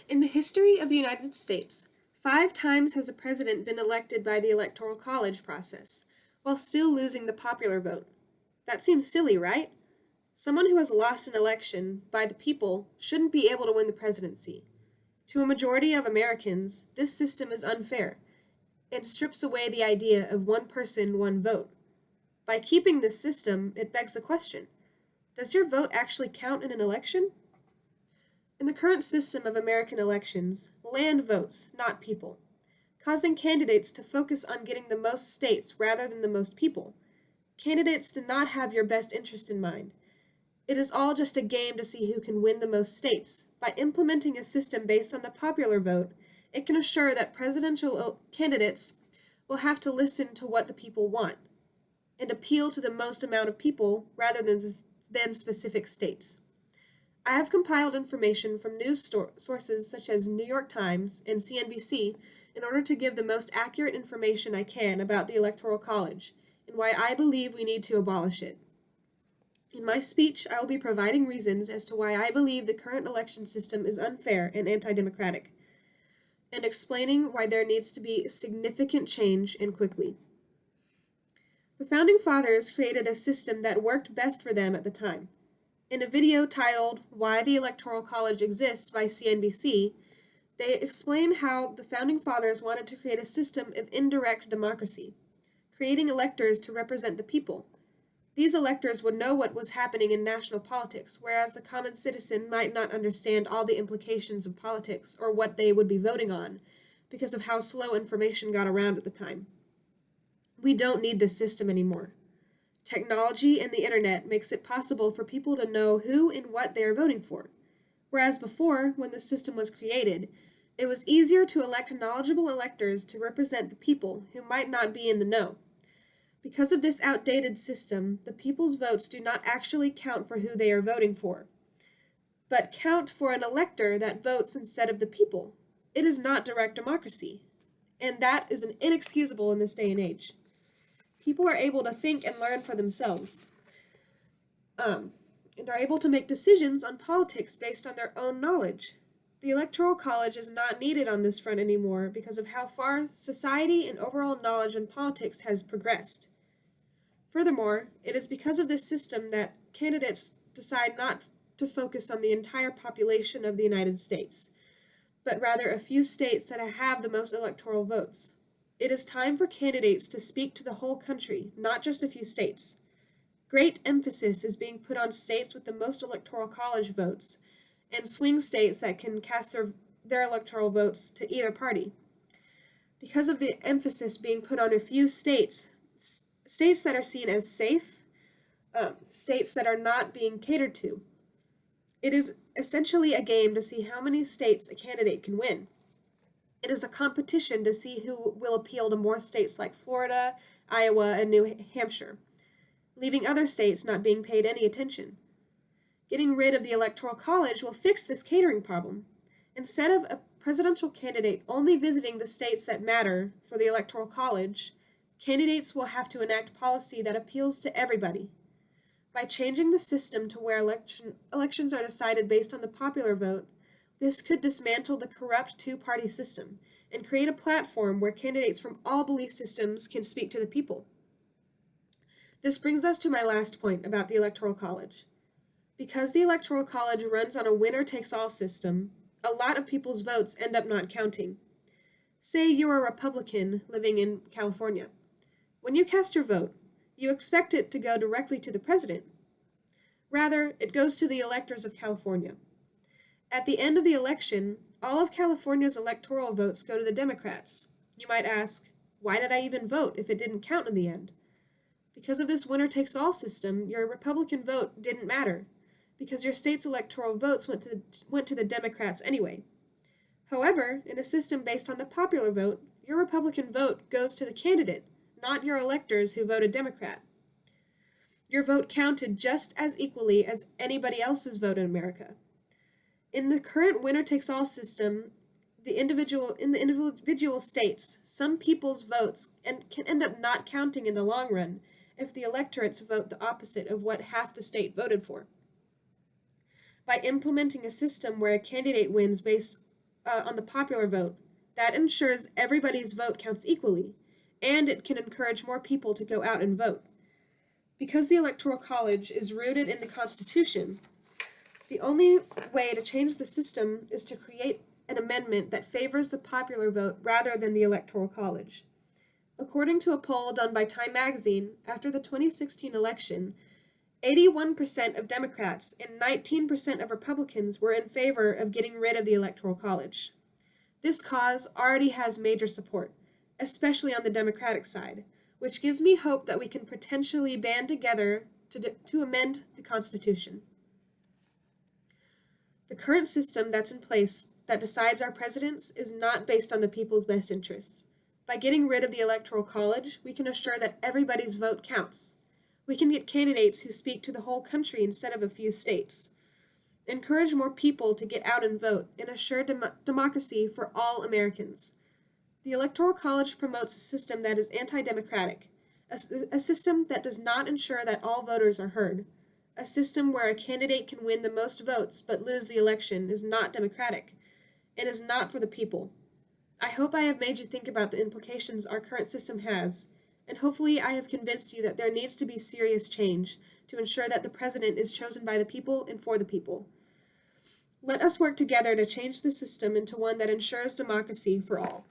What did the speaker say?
In the history of the United States, 5 times has a president been elected by the Electoral College process, while still losing the popular vote. That seems silly, right? Someone who has lost an election by the people shouldn't be able to win the presidency. To a majority of Americans, this system is unfair and strips away the idea of one person, one vote. By keeping this system, it begs the question, does your vote actually count in an election? In the current system of American elections, land votes, not people, causing candidates to focus on getting the most states rather than the most people. Candidates do not have your best interest in mind. It is all just a game to see who can win the most states. By implementing a system based on the popular vote, it can assure that presidential candidates will have to listen to what the people want and appeal to the most amount of people rather than specific states. I have compiled information from news sources such as New York Times and CNBC in order to give the most accurate information I can about the Electoral College and why I believe we need to abolish it. In my speech, I will be providing reasons as to why I believe the current election system is unfair and anti-democratic, and explaining why there needs to be significant change and quickly. The Founding Fathers created a system that worked best for them at the time. In a video titled Why the Electoral College Exists by CNBC, they explain how the Founding Fathers wanted to create a system of indirect democracy, creating electors to represent the people. These electors would know what was happening in national politics, whereas the common citizen might not understand all the implications of politics or what they would be voting on, because of how slow information got around at the time. We don't need this system anymore. Technology and the internet makes it possible for people to know who and what they are voting for, whereas before, when the system was created, it was easier to elect knowledgeable electors to represent the people who might not be in the know. Because of this outdated system, the people's votes do not actually count for who they are voting for, but count for an elector that votes instead of the people. It is not direct democracy, and that is inexcusable in this day and age. People are able to think and learn for themselves, and are able to make decisions on politics based on their own knowledge. The Electoral College is not needed on this front anymore because of how far society and overall knowledge in politics has progressed. Furthermore, it is because of this system that candidates decide not to focus on the entire population of the United States, but rather a few states that have the most electoral votes. It is time for candidates to speak to the whole country, not just a few states. Great emphasis is being put on states with the most electoral college votes, and swing states that can cast their electoral votes to either party. Because of the emphasis being put on a few states, states that are seen as safe, states that are not being catered to. It is essentially a game to see how many states a candidate can win. It is a competition to see who will appeal to more states like Florida, Iowa, and New Hampshire, leaving other states not being paid any attention. Getting rid of the Electoral College will fix this catering problem. Instead of a presidential candidate only visiting the states that matter for the Electoral College, candidates will have to enact policy that appeals to everybody. By changing the system to where elections are decided based on the popular vote, this could dismantle the corrupt two-party system and create a platform where candidates from all belief systems can speak to the people. This brings us to my last point about the Electoral College. Because the Electoral College runs on a winner-takes-all system, a lot of people's votes end up not counting. Say you are a Republican living in California. When you cast your vote, you expect it to go directly to the president. Rather, it goes to the electors of California. At the end of the election, all of California's electoral votes go to the Democrats. You might ask, why did I even vote if it didn't count in the end? Because of this winner-takes-all system, your Republican vote didn't matter, because your state's electoral votes went to the Democrats anyway. However, in a system based on the popular vote, your Republican vote goes to the candidate, not your electors who voted Democrat. Your vote counted just as equally as anybody else's vote in America. In the current winner-takes-all system, in the individual states, some people's votes can end up not counting in the long run if the electorates vote the opposite of what half the state voted for. By implementing a system where a candidate wins based on the popular vote. That ensures everybody's vote counts equally, and it can encourage more people to go out and vote. Because the Electoral College is rooted in the Constitution, the only way to change the system is to create an amendment that favors the popular vote rather than the Electoral College. According to a poll done by Time magazine, after the 2016 election, 81% of Democrats and 19% of Republicans were in favor of getting rid of the Electoral College. This cause already has major support, especially on the Democratic side, which gives me hope that we can potentially band together to amend the Constitution. The current system that's in place that decides our presidents is not based on the people's best interests. By getting rid of the Electoral College, we can assure that everybody's vote counts. We can get candidates who speak to the whole country instead of a few states. Encourage more people to get out and vote, and assure democracy for all Americans. The Electoral College promotes a system that is anti-democratic, a system that does not ensure that all voters are heard. A system where a candidate can win the most votes but lose the election is not democratic, and is not for the people. I hope I have made you think about the implications our current system has, and hopefully I have convinced you that there needs to be serious change to ensure that the president is chosen by the people and for the people. Let us work together to change the system into one that ensures democracy for all.